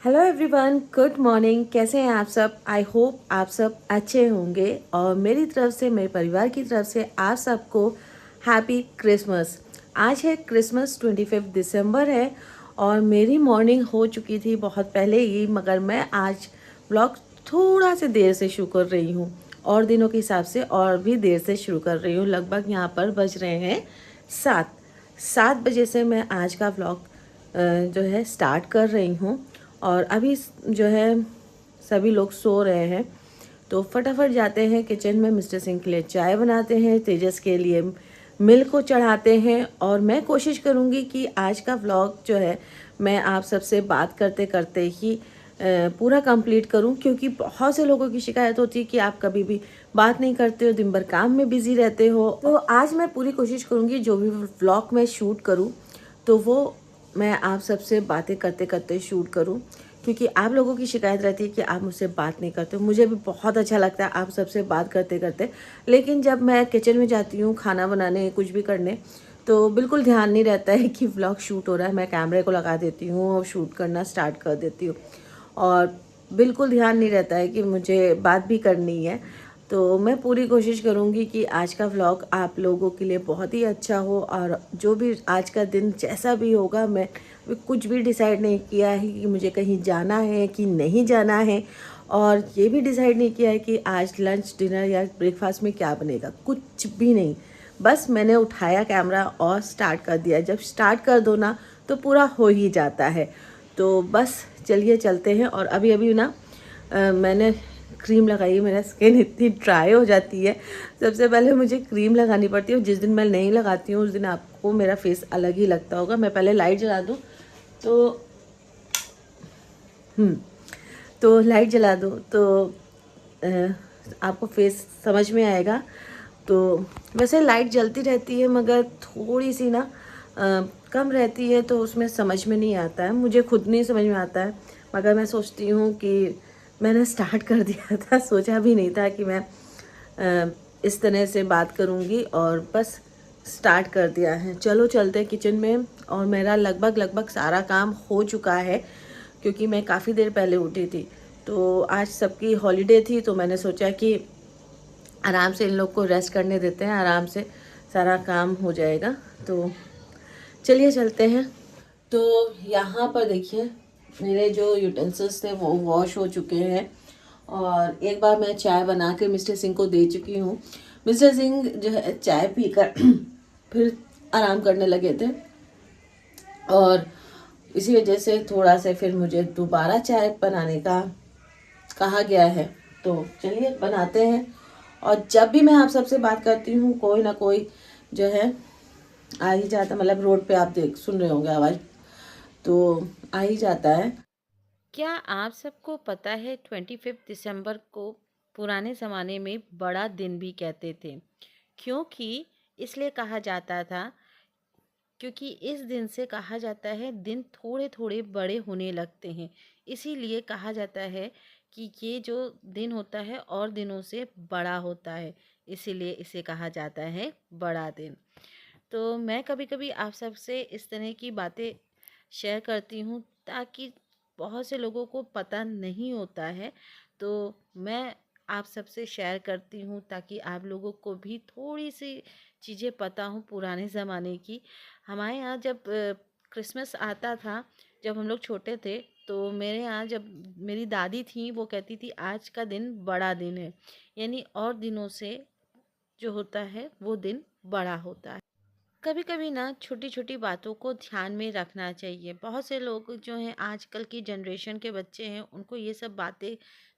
Hello everyone, good morning. कैसे हैं आप सब? आई होप आप सब अच्छे होंगे और मेरी तरफ से, मेरे परिवार की तरफ से आप सबको हैप्पी क्रिसमस। आज है क्रिसमस, 25 दिसंबर है और मेरी मॉर्निंग हो चुकी थी बहुत पहले ही, मगर मैं आज व्लॉग थोड़ा से देर से शुरू कर रही हूँ और दिनों के हिसाब से और भी देर से शुरू कर रही हूँ। लगभग यहाँ पर बज रहे हैं 7 बजे से मैं आज का व्लॉग जो है स्टार्ट कर रही हूँ। और अभी जो है सभी लोग सो रहे हैं तो फटाफट जाते हैं किचन में, मिस्टर सिंह के लिए चाय बनाते हैं, तेजस के लिए मिल्क को चढ़ाते हैं और मैं कोशिश करूँगी कि आज का व्लॉग जो है मैं आप सबसे बात करते करते ही पूरा कंप्लीट करूं, क्योंकि बहुत से लोगों की शिकायत होती है कि आप कभी भी बात नहीं करते हो, दिन भर काम में बिजी रहते हो। तो आज मैं पूरी कोशिश करूंगी जो भी व्लॉग मैं शूट करूं तो वो मैं आप सबसे बातें करते करते शूट करूं, क्योंकि आप लोगों की शिकायत रहती है कि आप मुझसे बात नहीं करते हो। मुझे भी बहुत अच्छा लगता है आप सबसे बात करते करते, लेकिन जब मैं किचन में जाती हूँ खाना बनाने, कुछ भी करने, तो बिल्कुल ध्यान नहीं रहता है कि व्लॉग शूट हो रहा है। मैं कैमरे को लगा देती हूँ और शूट करना स्टार्ट कर देती हूँ और बिल्कुल ध्यान नहीं रहता है कि मुझे बात भी करनी है। तो मैं पूरी कोशिश करूँगी कि आज का व्लॉग आप लोगों के लिए बहुत ही अच्छा हो और जो भी आज का दिन जैसा भी होगा, मैं कुछ भी डिसाइड नहीं किया है कि मुझे कहीं जाना है कि नहीं जाना है, और ये भी डिसाइड नहीं किया है कि आज लंच, डिनर या ब्रेकफास्ट में क्या बनेगा, कुछ भी नहीं। बस मैंने उठाया कैमरा और स्टार्ट कर दिया। जब स्टार्ट कर दो ना तो पूरा हो ही जाता है। तो बस चलिए चलते हैं। और अभी अभी ना मैंने क्रीम लगाई, मेरा स्किन इतनी ड्राई हो जाती है। सबसे पहले मुझे क्रीम लगानी पड़ती है, जिस दिन मैं नहीं लगाती हूँ उस दिन आपको मेरा फेस अलग ही लगता होगा। मैं पहले लाइट जला दूँ तो तो लाइट जला दो तो अ, आपको फेस समझ में आएगा। तो वैसे लाइट जलती रहती है मगर थोड़ी सी ना कम रहती है, तो उसमें समझ में नहीं आता है, मुझे खुद नहीं समझ में आता है। मगर मैं सोचती हूँ कि मैंने स्टार्ट कर दिया था, सोचा भी नहीं था कि मैं इस तरह से बात करूँगी और बस स्टार्ट कर दिया है। चलो चलते हैं किचन में। और मेरा लगभग लगभग सारा काम हो चुका है, क्योंकि मैं काफ़ी देर पहले उठी थी। तो आज सबकी हॉलीडे थी तो मैंने सोचा कि आराम से इन लोग को रेस्ट करने देते हैं, आराम से सारा काम हो जाएगा। तो चलिए चलते हैं। तो यहाँ पर देखिए मेरे जो यूटेंसिल्स थे वो वॉश हो चुके हैं और एक बार मैं चाय बना के मिस्टर सिंह को दे चुकी हूँ। मिस्टर सिंह जो है चाय पीकर फिर आराम करने लगे थे और इसी वजह से थोड़ा सा फिर मुझे दोबारा चाय बनाने का कहा गया है। तो चलिए बनाते हैं। और जब भी मैं आप सबसे बात करती हूँ कोई ना कोई जो है आ ही जाता, मतलब रोड पे आप देख सुन रहे होंगे आवाज़, तो आ ही जाता है। क्या आप सबको पता है 25 दिसंबर को पुराने ज़माने में बड़ा दिन भी कहते थे? क्योंकि इसलिए कहा जाता था क्योंकि इस दिन से कहा जाता है दिन थोड़े थोड़े बड़े होने लगते हैं। इसीलिए कहा जाता है कि ये जो दिन होता है और दिनों से बड़ा होता है, इसीलिए इसे कहा जाता है बड़ा दिन। तो मैं कभी-कभी आप सबसे इस तरह की बातें शेयर करती हूँ ताकि बहुत से लोगों को पता नहीं होता है, तो मैं आप सबसे शेयर करती हूँ ताकि आप लोगों को भी थोड़ी-सी चीज़ें पता हों पुराने ज़माने की। हमारे यहाँ जब क्रिसमस आता था, जब हम लोग छोटे थे, तो मेरे यहाँ जब मेरी दादी थीं वो कहती थी आज का दिन बड़ा दिन है, यानी और दिनों से जो होता है वो दिन बड़ा होता है। कभी कभी ना छोटी छोटी बातों को ध्यान में रखना चाहिए। बहुत से लोग जो हैं आजकल की जनरेशन के बच्चे हैं उनको ये सब बातें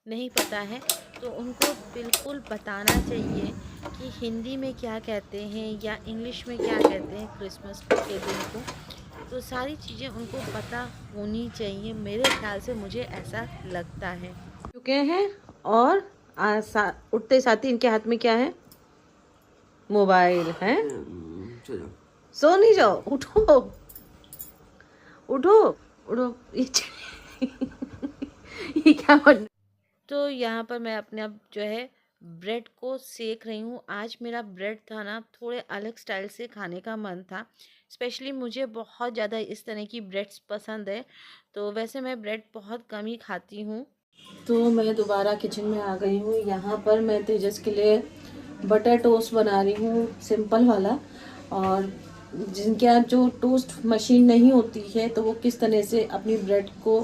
नहीं पता है, तो उनको बिल्कुल बताना चाहिए कि हिंदी में क्या कहते हैं या इंग्लिश में क्या कहते हैं क्रिसमस के दिन को। तो सारी चीज़ें उनको पता होनी चाहिए, मेरे ख्याल से मुझे ऐसा लगता है। चुके हैं और उठते साथ ही इनके हाथ में क्या है? मोबाइल है। चलो। सो नहीं जाओ, उठो उठो उठो। ये ये क्या बन। तो यहाँ पर मैं अपने अब जो है ब्रेड को सेक रही हूँ। आज मेरा ब्रेड था ना थोड़े अलग स्टाइल से खाने का मन था, स्पेशली मुझे बहुत ज़्यादा इस तरह की ब्रेड्स पसंद है, तो वैसे मैं ब्रेड बहुत कम ही खाती हूँ। तो मैं दोबारा किचन में आ गई हूँ। यहाँ पर मैं तेजस के लिए बटर टोस्ट बना रही हूँ, सिंपल वाला। और जिनके यहाँ जो टोस्ट मशीन नहीं होती है तो वो किस तरह से अपनी ब्रेड को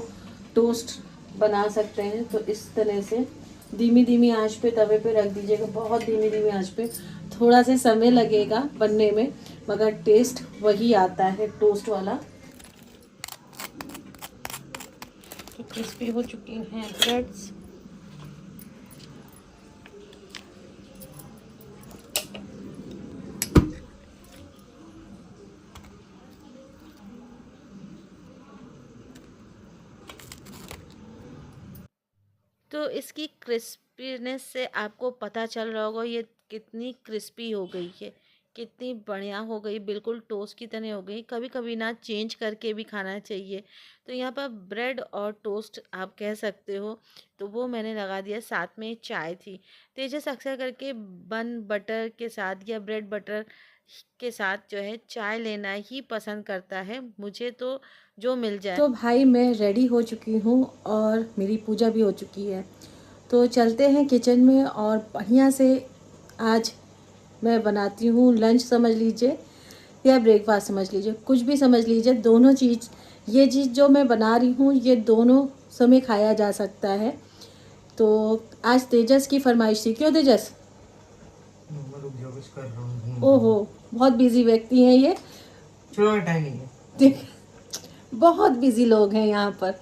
टोस्ट बना सकते हैं, तो इस तरह से धीमी धीमी आंच पे तवे पे रख दीजिएगा, बहुत धीमी धीमी आंच पे। थोड़ा सा समय लगेगा बनने में, मगर टेस्ट वही आता है टोस्ट वाला। तो क्रिस्पी हो चुकी हैं ब्रेड्स। तो इसकी क्रिस्पीनेस से आपको पता चल रहा होगा ये कितनी क्रिस्पी हो गई है, कितनी बढ़िया हो गई, बिल्कुल टोस्ट की तरह हो गई। कभी कभी ना चेंज करके भी खाना चाहिए। तो यहाँ पर ब्रेड और टोस्ट आप कह सकते हो, तो वो मैंने लगा दिया। साथ में चाय थी। तेजस अक्सर करके बन बटर के साथ या ब्रेड बटर के साथ जो है चाय लेना ही पसंद करता है। मुझे तो जो मिल जाए। तो भाई मैं रेडी हो चुकी हूँ और मेरी पूजा भी हो चुकी है। तो चलते हैं किचन में और बढ़िया से आज मैं बनाती हूँ लंच समझ लीजिए या ब्रेकफास्ट समझ लीजिए, कुछ भी समझ लीजिए। दोनों चीज़, ये चीज़ जो मैं बना रही हूँ ये दोनों समय खाया जा सकता है। तो आज तेजस की फरमाइश थी, क्यों तेजस? मैं रुक जाओ, कुछ कर रहा हूँ। ओहो, बहुत बिजी व्यक्ति हैं ये। चलो टाइम नहीं है। ठीक, बहुत बिजी लोग हैं यहाँ पर।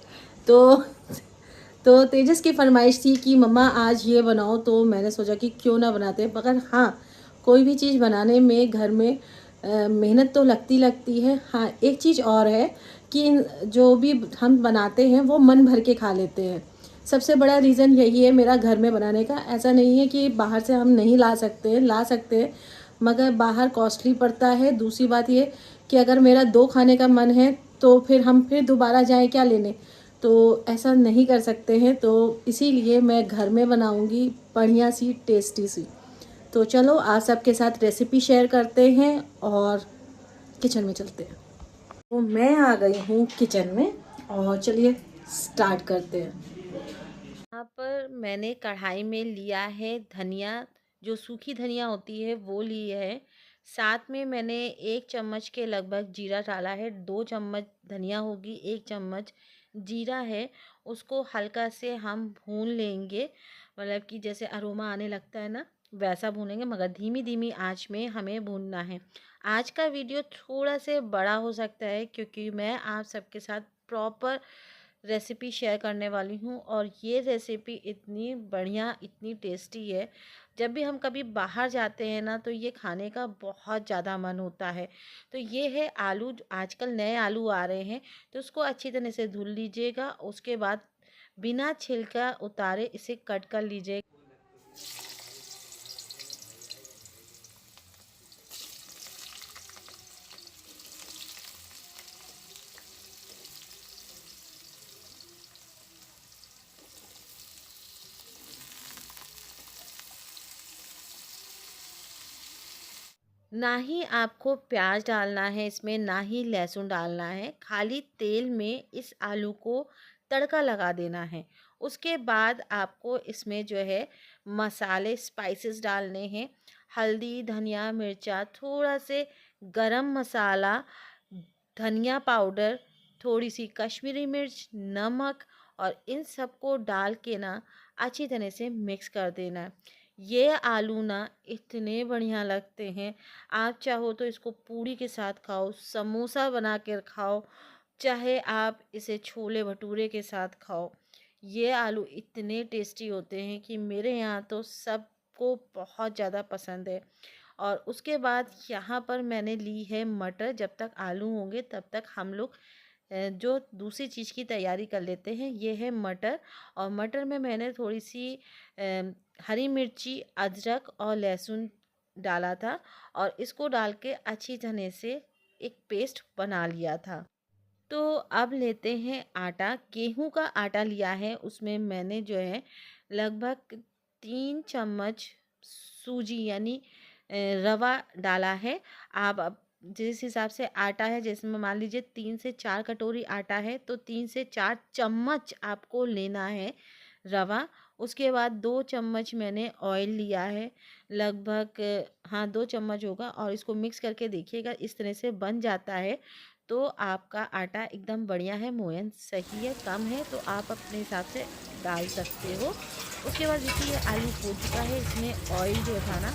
तो तेजस की फरमाइश थी कि मम्मा आज ये बनाओ, तो मैंने सोचा कि क्यों ना बनाते। मगर हाँ, कोई भी चीज़ बनाने में घर में मेहनत तो लगती है। हाँ, एक चीज़ और है कि जो भी हम बनाते हैं वो मन भर के खा लेते हैं। सबसे बड़ा रीज़न यही है मेरा घर में बनाने का। ऐसा नहीं है कि बाहर से हम नहीं ला सकते हैं, मगर बाहर कॉस्टली पड़ता है। दूसरी बात ये कि अगर मेरा 2 खाने का मन है तो फिर हम दोबारा जाएं क्या लेने, तो ऐसा नहीं कर सकते हैं। तो इसीलिए मैं घर में बनाऊंगी बढ़िया सी टेस्टी सी। तो चलो आप सबके साथ रेसिपी शेयर करते हैं और किचन में चलते हैं। तो मैं आ गई हूँ किचन में और चलिए स्टार्ट करते हैं। यहाँ पर मैंने कढ़ाई में लिया है धनिया, जो सूखी धनिया होती है वो ली है। साथ में मैंने 1 चम्मच के लगभग जीरा डाला है। 2 चम्मच धनिया होगी, 1 चम्मच जीरा है। उसको हल्का से हम भून लेंगे, मतलब कि जैसे अरोमा आने लगता है ना, वैसा भूनेंगे, मगर धीमी धीमी आंच में हमें भूनना है। आज का वीडियो थोड़ा से बड़ा हो सकता है क्योंकि मैं आप सबके साथ प्रॉपर रेसिपी शेयर करने वाली हूँ, और ये रेसिपी इतनी बढ़िया, इतनी टेस्टी है। जब भी हम कभी बाहर जाते हैं ना, तो ये खाने का बहुत ज़्यादा मन होता है। तो ये है आलू, आजकल नए आलू आ रहे हैं, तो उसको अच्छी तरह से धुल लीजिएगा। उसके बाद बिना छिलका उतारे इसे कट कर लीजिए। ना ही आपको प्याज डालना है इसमें, ना ही लहसुन डालना है। खाली तेल में इस आलू को तड़का लगा देना है। उसके बाद आपको इसमें जो है मसाले, स्पाइसेस डालने हैं। हल्दी, धनिया, मिर्चा, थोड़ा से गरम मसाला, धनिया पाउडर, थोड़ी सी कश्मीरी मिर्च, नमक, और इन सबको डाल के ना अच्छी तरह से मिक्स कर देना है। ये आलू ना इतने बढ़िया लगते हैं। आप चाहो तो इसको पूड़ी के साथ खाओ, समोसा बना कर खाओ, चाहे आप इसे छोले भटूरे के साथ खाओ। ये आलू इतने टेस्टी होते हैं कि मेरे यहाँ तो सबको बहुत ज़्यादा पसंद है। और उसके बाद यहाँ पर मैंने ली है मटर। जब तक आलू होंगे तब तक हम लोग जो दूसरी चीज़ की तैयारी कर लेते हैं। ये है मटर, और मटर में मैंने थोड़ी सी हरी मिर्ची, अदरक और लहसुन डाला था, और इसको डाल के अच्छी तरह से एक पेस्ट बना लिया था। तो अब लेते हैं आटा। गेहूं का आटा लिया है, उसमें मैंने जो है लगभग 3 चम्मच सूजी यानी रवा डाला है। आप जिस हिसाब से आटा है, जिसमें मान लीजिए 3 से 4 कटोरी आटा है तो 3 से 4 चम्मच आपको लेना है रवा। उसके बाद 2 चम्मच मैंने ऑयल लिया है, लगभग हाँ 2 चम्मच होगा, और इसको मिक्स करके देखिएगा इस तरह से बन जाता है तो आपका आटा एकदम बढ़िया है, मोयन सही है, कम है तो आप अपने हिसाब से डाल सकते हो। उसके बाद देखिए ये आलू फूल चुका है, इसमें ऑयल जो था ना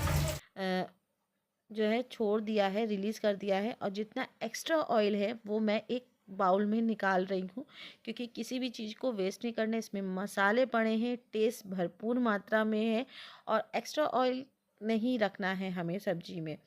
जो है छोड़ दिया है, रिलीज़ कर दिया है, और जितना एक्स्ट्रा ऑयल है वो मैं एक बाउल में निकाल रही हूँ, क्योंकि किसी भी चीज़ को वेस्ट नहीं करना। इसमें मसाले पड़े हैं, टेस्ट भरपूर मात्रा में है, और एक्स्ट्रा ऑयल नहीं रखना है हमें सब्जी में।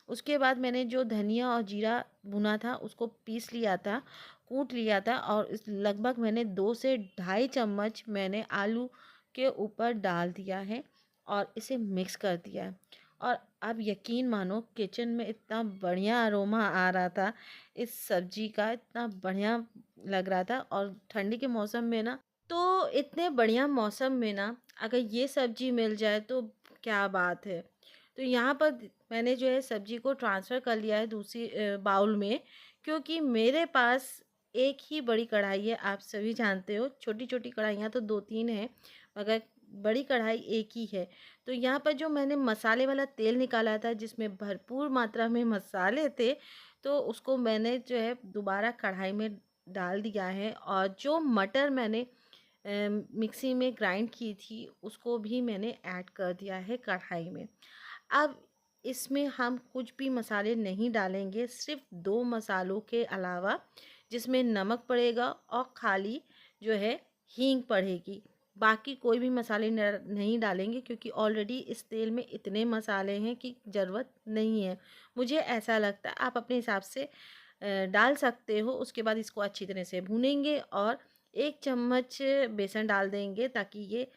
उसके बाद मैंने जो धनिया और जीरा भुना था उसको पीस लिया था, कूट लिया था, और इस लगभग मैंने 2 से ढाई चम्मच मैंने आलू के ऊपर डाल दिया है और इसे मिक्स कर दिया है। और आप यकीन मानो किचन में इतना बढ़िया अरोमा आ रहा था इस सब्जी का, इतना बढ़िया लग रहा था। और ठंडी के मौसम में ना, तो इतने बढ़िया मौसम में ना अगर ये सब्जी मिल जाए तो क्या बात है। तो यहाँ पर मैंने जो है सब्जी को ट्रांसफ़र कर लिया है दूसरी बाउल में, क्योंकि मेरे पास एक ही बड़ी कढ़ाई है, आप सभी जानते हो। छोटी छोटी कढ़ाइयाँ तो 2-3 हैं, मगर बड़ी कढ़ाई एक ही है। तो यहाँ पर जो मैंने मसाले वाला तेल निकाला था जिसमें भरपूर मात्रा में मसाले थे, तो उसको मैंने जो है दोबारा कढ़ाई में डाल दिया है, और जो मटर मैंने मिक्सी में ग्राइंड की थी उसको भी मैंने ऐड कर दिया है कढ़ाई में। अब इसमें हम कुछ भी मसाले नहीं डालेंगे, सिर्फ 2 मसालों के अलावा, जिसमें नमक पड़ेगा और खाली जो है हींग पड़ेगी। बाकी कोई भी मसाले नहीं डालेंगे, क्योंकि ऑलरेडी इस तेल में इतने मसाले हैं कि ज़रूरत नहीं है, मुझे ऐसा लगता है। आप अपने हिसाब से डाल सकते हो। उसके बाद इसको अच्छी तरह से भूनेंगे और 1 चम्मच बेसन डाल देंगे, ताकि ये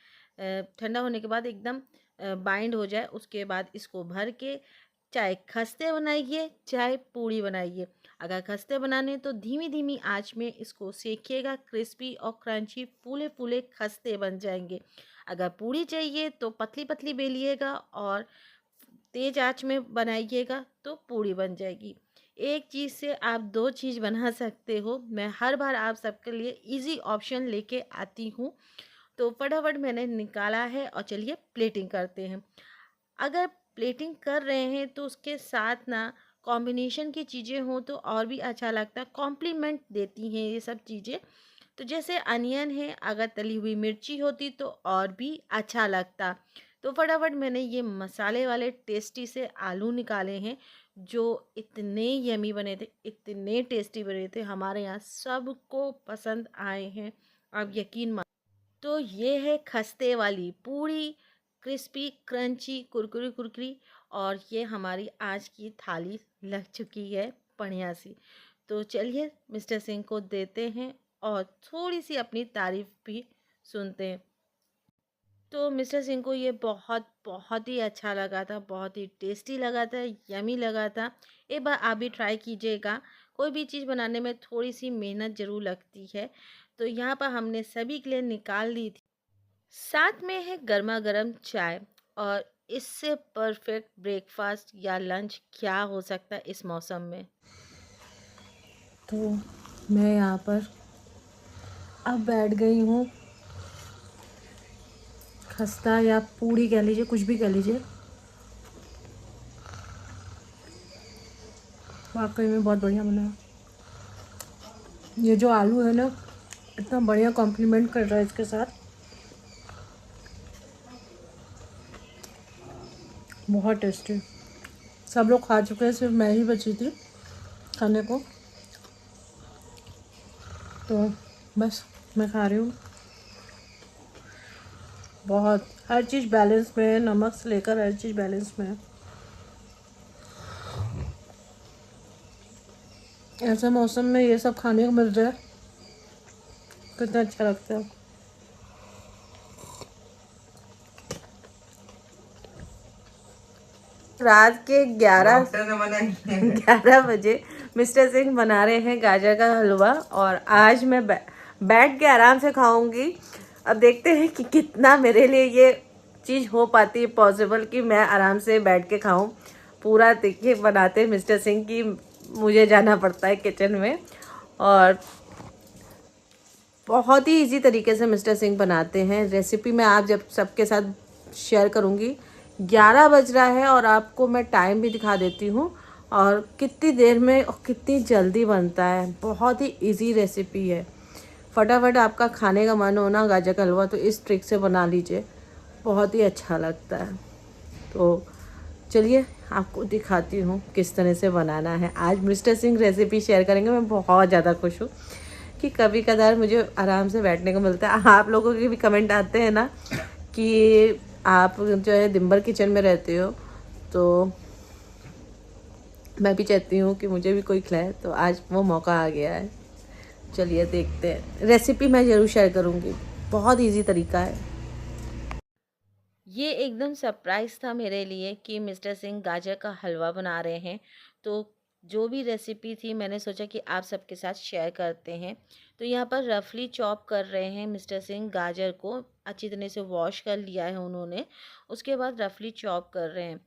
ठंडा होने के बाद एकदम बाइंड हो जाए। उसके बाद इसको भर के चाहे खस्ते बनाइए चाहे पूड़ी बनाइए। अगर खस्ते बनाने तो धीमी धीमी आंच में इसको सेकिएगा, क्रिस्पी और क्रंची फूले फूले खस्ते बन जाएंगे। अगर पूड़ी चाहिए तो पतली पतली बेलिएगा और तेज आंच में बनाइएगा तो पूड़ी बन जाएगी। एक चीज़ से आप 2 चीज़ बना सकते हो। मैं हर बार आप सबके लिए इजी ऑप्शन लेके आती हूँ। तो फटाफट मैंने निकाला है, और चलिए प्लेटिंग करते हैं। अगर प्लेटिंग कर रहे हैं तो उसके साथ ना कॉम्बिनेशन की चीज़ें हों तो और भी अच्छा लगता है, कॉम्प्लीमेंट देती हैं ये सब चीज़ें। तो जैसे अनियन है, अगर तली हुई मिर्ची होती तो और भी अच्छा लगता। तो फटाफट मैंने ये मसाले वाले टेस्टी से आलू निकाले हैं, जो इतने यमी बने थे, इतने टेस्टी बने थे, हमारे यहाँ सबको पसंद आए हैं, आप यकीन मान। तो ये है खस्ते वाली पूड़ी, क्रिस्पी क्रंची कुरकुरी कुरकुरी, और ये हमारी आज की थाली लग चुकी है बढ़िया सी। तो चलिए मिस्टर सिंह को देते हैं और थोड़ी सी अपनी तारीफ भी सुनते हैं। तो मिस्टर सिंह को ये बहुत बहुत ही अच्छा लगा था, बहुत ही टेस्टी लगा था, यमी लगा था। एक बार आप भी ट्राई कीजिएगा। कोई भी चीज़ बनाने में थोड़ी सी मेहनत ज़रूर लगती है। तो यहाँ पर हमने सभी के लिए निकाल ली थी। साथ में है गर्मा गर्म चाय, और इससे परफेक्ट ब्रेकफास्ट या लंच क्या हो सकता है इस मौसम में। तो मैं यहाँ पर अब बैठ गई हूँ, खस्ता या पूड़ी कह लीजिए, कुछ भी कह लीजिए। वाकई में बहुत बढ़िया बना है। ये जो आलू है ना, इतना बढ़िया कॉम्प्लीमेंट कर रहा है इसके साथ, बहुत टेस्टी। सब लोग खा चुके हैं, सिर्फ मैं ही बची थी खाने को, तो बस मैं खा रही हूँ। बहुत हर चीज़ बैलेंस में है, नमक से लेकर हर चीज़ बैलेंस में है। ऐसे मौसम में ये सब खाने को मिल जाए कितना अच्छा लगता है। रात के 11 बजे मिस्टर सिंह बना रहे हैं गाजर का हलवा, और आज मैं बैठ के आराम से खाऊंगी। अब देखते हैं कि कितना मेरे लिए ये चीज़ हो पाती है पॉसिबल, कि मैं आराम से बैठ के खाऊं। पूरा देखिए बनाते मिस्टर सिंह की मुझे जाना पड़ता है किचन में। और बहुत ही इजी तरीके से मिस्टर सिंह बनाते हैं। रेसिपी मैं आप जब सबके साथ शेयर करूँगी। 11 बज रहा है और आपको मैं टाइम भी दिखा देती हूँ और कितनी देर में और कितनी जल्दी बनता है। बहुत ही इजी रेसिपी है। फटाफट आपका खाने का मन हो ना गाजर का हलवा तो इस ट्रिक से बना लीजिए, बहुत ही अच्छा लगता है। तो चलिए आपको दिखाती हूँ किस तरह से बनाना है। आज मिस्टर सिंह रेसिपी शेयर करेंगे। मैं बहुत ज़्यादा खुश हूँ कि कभी कदार मुझे आराम से बैठने को मिलता है। आप लोगों के भी कमेंट आते हैं ना कि आप जो है दिन भर किचन में रहते हो, तो मैं भी चाहती हूँ कि मुझे भी कोई खिलाए, तो आज वो मौका आ गया है। चलिए देखते हैं। रेसिपी मैं ज़रूर शेयर करूँगी, बहुत इजी तरीका है। ये एकदम सरप्राइज़ था मेरे लिए कि मिस्टर सिंह गाजर का हलवा बना रहे हैं। तो जो भी रेसिपी थी मैंने सोचा कि आप सबके साथ शेयर करते हैं। तो यहाँ पर रफली चॉप कर रहे हैं मिस्टर सिंह गाजर को, अच्छी तरह से वॉश कर लिया है उन्होंने। उसके बाद रफली चॉप कर रहे हैं।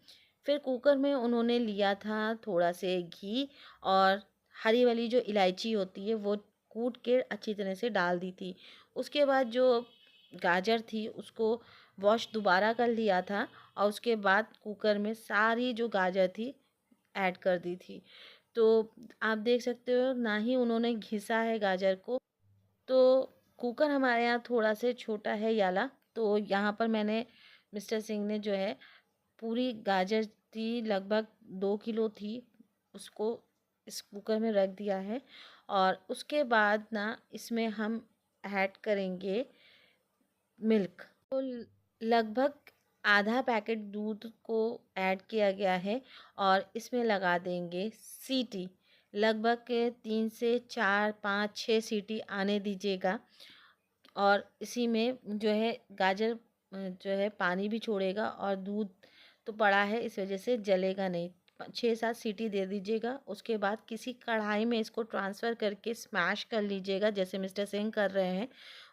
फिर कुकर में उन्होंने लिया था थोड़ा से घी और हरी वाली जो इलायची होती है वो कूट के अच्छी तरह से डाल दी थी। उसके बाद जो गाजर थी उसको वॉश दोबारा कर लिया था और उसके बाद कुकर में सारी जो गाजर थी ऐड कर दी थी। तो आप देख सकते हो ना ही उन्होंने घिसा है गाजर को। तो कुकर हमारे यहाँ थोड़ा से छोटा है याला, तो यहाँ पर मैंने मिस्टर सिंह ने जो है पूरी गाजर थी लगभग 2 किलो थी, उसको इस कुकर में रख दिया है। और उसके बाद ना इसमें हम ऐड करेंगे मिल्क। तो लगभग आधा पैकेट दूध को ऐड किया गया है और इसमें लगा देंगे सीटी। लगभग के 3 से 4 5 6 सीटी आने दीजिएगा। और इसी में जो है गाजर जो है पानी भी छोड़ेगा और दूध तो पड़ा है इस वजह से जलेगा नहीं। 6 7 सीटी दे दीजिएगा। उसके बाद किसी कढ़ाई में इसको ट्रांसफ़र करके स्मैश कर लीजिएगा, जैसे मिस्टर सिंह कर रहे हैं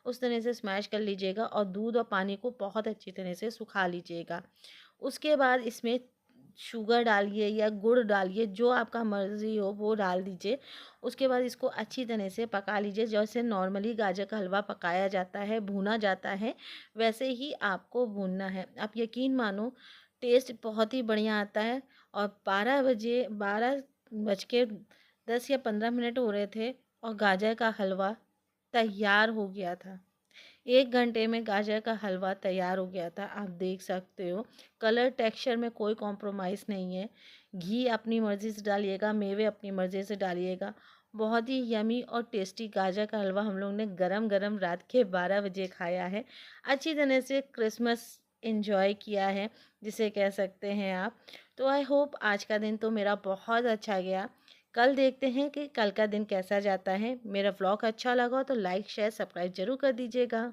उस तरह से स्मैश कर लीजिएगा और दूध और पानी को बहुत अच्छी तरह से सुखा लीजिएगा। उसके बाद इसमें शुगर डालिए या गुड़ डालिए, जो आपका मर्ज़ी हो वो डाल दीजिए। उसके बाद इसको अच्छी तरह से पका लीजिए, जैसे नॉर्मली गाजर का हलवा पकाया जाता है, भूना जाता है, वैसे ही आपको भूनना है। आप यकीन मानो टेस्ट बहुत ही बढ़िया आता है। और 12 बज के 10 या 15 मिनट हो रहे थे और गाजर का हलवा तैयार हो गया था। 1 घंटे में गाजर का हलवा तैयार हो गया था। आप देख सकते हो कलर टेक्सचर में कोई कॉम्प्रोमाइज़ नहीं है। घी अपनी मर्ज़ी से डालिएगा, मेवे अपनी मर्ज़ी से डालिएगा। बहुत ही यमी और टेस्टी गाजर का हलवा हम लोग ने गरम-गरम रात के 12 बजे खाया है। अच्छी तरह से क्रिसमस एन्जॉय किया है, जिसे कह सकते हैं आप। तो आई होप आज का दिन तो मेरा बहुत अच्छा गया। कल देखते हैं कि कल का दिन कैसा जाता है। मेरा व्लॉग अच्छा लगा तो लाइक शेयर सब्सक्राइब ज़रूर कर दीजिएगा।